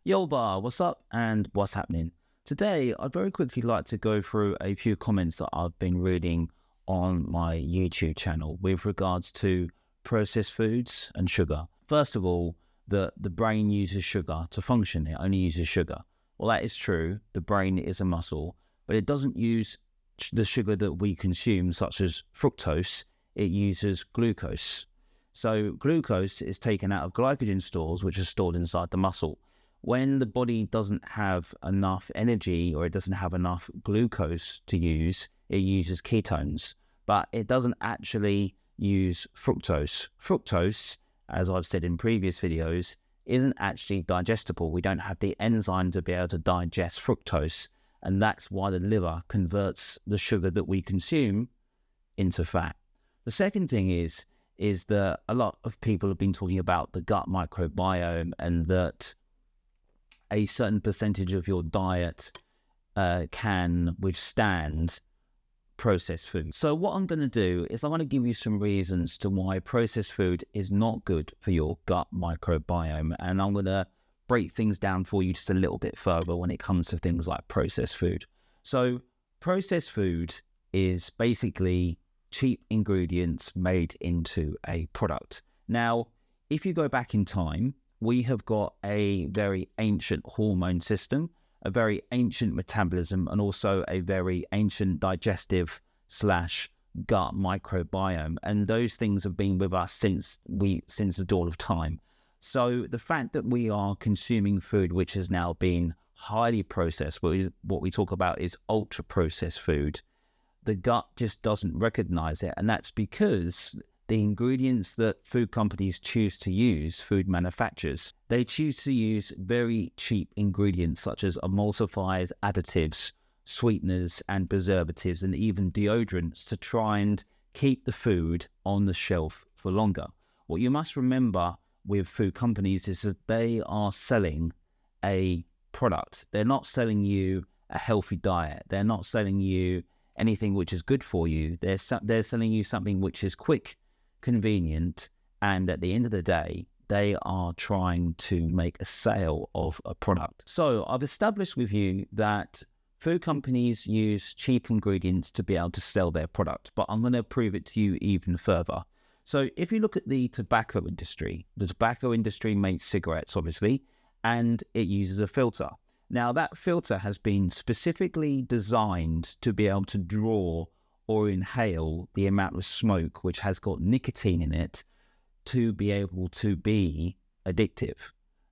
Yo bar, what's up and what's happening? Today, I'd very quickly like to go through a few comments that I've been reading on my YouTube channel with regards to processed foods and sugar. First of all, the brain uses sugar to function. It only uses sugar. Well, that is true. The brain is a muscle, but it doesn't use the sugar that we consume, such as fructose. It uses glucose. So glucose is taken out of glycogen stores, which are stored inside the muscle. When the body doesn't have enough energy or it doesn't have enough glucose to use, it uses ketones, but it doesn't actually use fructose. Fructose, as I've said in previous videos, isn't actually digestible. We don't have the enzyme to be able to digest fructose, and that's why the liver converts the sugar that we consume into fat. The second thing is that a lot of people have been talking about the gut microbiome and that a certain percentage of your diet can withstand processed food. So what I'm going to do is I'm going to give you some reasons to why processed food is not good for your gut microbiome, and I'm going to break things down for you just a little bit further when it comes to things like processed food. So processed food is basically cheap ingredients made into a product. Now, if you go back in time, we have got a very ancient hormone system, a very ancient metabolism, and also a very ancient digestive / gut microbiome. And those things have been with us since the dawn of time. So the fact that we are consuming food which has now been highly processed, what we talk about is ultra processed food, the gut just doesn't recognize it. And that's because the ingredients that food companies choose to use, food manufacturers, they choose to use very cheap ingredients such as emulsifiers, additives, sweeteners, and preservatives, and even deodorants to try and keep the food on the shelf for longer. What you must remember with food companies is that they are selling a product. They're not selling you a healthy diet. They're not selling you anything which is good for you. They're selling you something which is quick, convenient, and at the end of the day, they are trying to make a sale of a product. So I've established with you that food companies use cheap ingredients to be able to sell their product, but I'm going to prove it to you even further. So if you look at the tobacco industry makes cigarettes, obviously, and it uses a filter. Now, that filter has been specifically designed to be able to draw or inhale the amount of smoke which has got nicotine in it to be able to be addictive.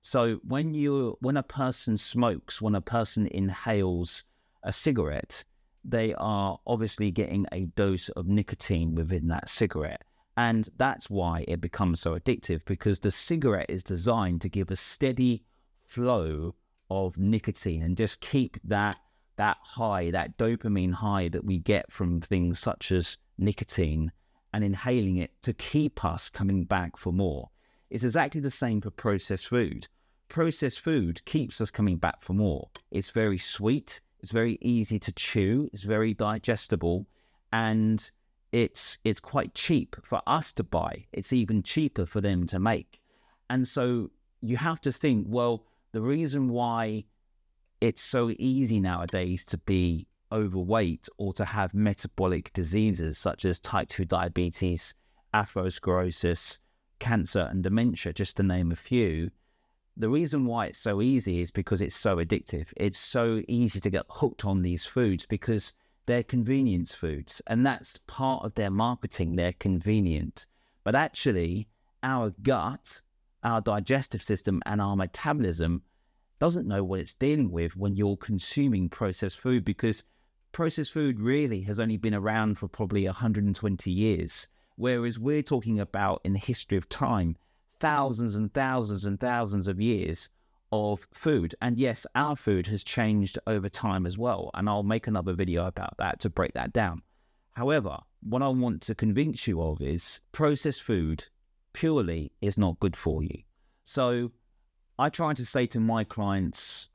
So when a person smokes, when a person inhales a cigarette, they are obviously getting a dose of nicotine within that cigarette. And that's why it becomes so addictive, because the cigarette is designed to give a steady flow of nicotine and just keep that high, that dopamine high that we get from things such as nicotine, and inhaling it to keep us coming back for more. It's exactly the same for processed food. Processed food keeps us coming back for more. It's very sweet, it's very easy to chew, it's very digestible, and it's quite cheap for us to buy. It's even cheaper for them to make. And so you have to think, well, the reason why it's so easy nowadays to be overweight or to have metabolic diseases such as type 2 diabetes, atherosclerosis, cancer, and dementia, just to name a few. The reason why it's so easy is because it's so addictive. It's so easy to get hooked on these foods because they're convenience foods, and that's part of their marketing. They're convenient. But actually, our gut, our digestive system, and our metabolism doesn't know what it's dealing with when you're consuming processed food, because processed food really has only been around for probably 120 years, whereas we're talking about, in the history of time, thousands and thousands and thousands of years of food. And yes, our food has changed over time as well, and I'll make another video about that to break that down. However, what I want to convince you of is processed food purely is not good for you. So I try to say to my clients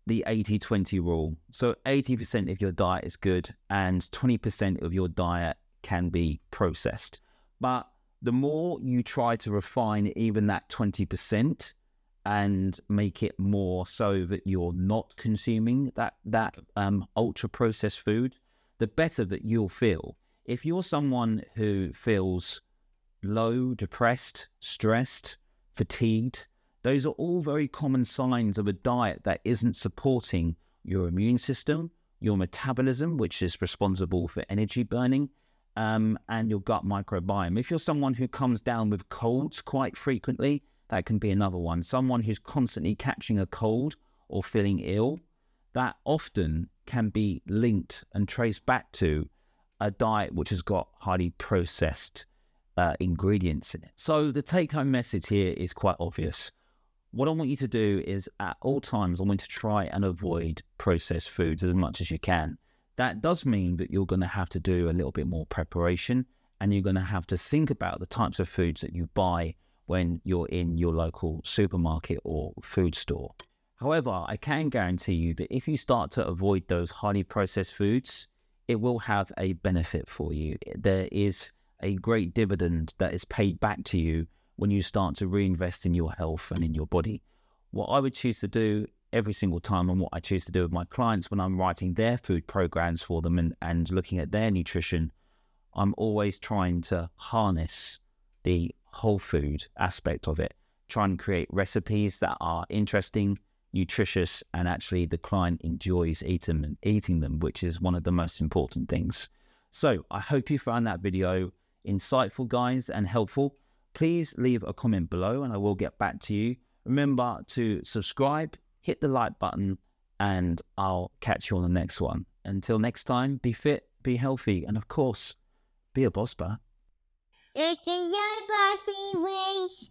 the 80-20 rule. So 80% of your diet is good and 20% of your diet can be processed. But the more you try to refine even that 20%, and make it more so that you're not consuming that ultra processed food, the better that you'll feel. If you're someone who feels low, depressed, stressed, fatigued, those are all very common signs of a diet that isn't supporting your immune system, your metabolism, which is responsible for energy burning, and your gut microbiome. If you're someone who comes down with colds quite frequently, that can be another one. Someone who's constantly catching a cold or feeling ill, that often can be linked and traced back to a diet which has got highly processed ingredients in it. So the take-home message here is quite obvious. What I want you to do is at all times, I want you to try and avoid processed foods as much as you can. That does mean that you're going to have to do a little bit more preparation, and you're going to have to think about the types of foods that you buy when you're in your local supermarket or food store. However, I can guarantee you that if you start to avoid those highly processed foods, it will have a benefit for you. There is a great dividend that is paid back to you when you start to reinvest in your health and in your body. What I would choose to do every single time, and what I choose to do with my clients when I'm writing their food programs for them and looking at their nutrition, I'm always trying to harness the whole food aspect of it, try and create recipes that are interesting, nutritious, and actually the client enjoys eating them, which is one of the most important things. So I hope you found that video insightful, guys, and helpful. Please leave a comment below and I will get back to you. Remember to subscribe, hit the like button, and I'll catch you on the next one. Until next time, be fit, be healthy, and of course, be a boss, bar. It's the young bossy ways.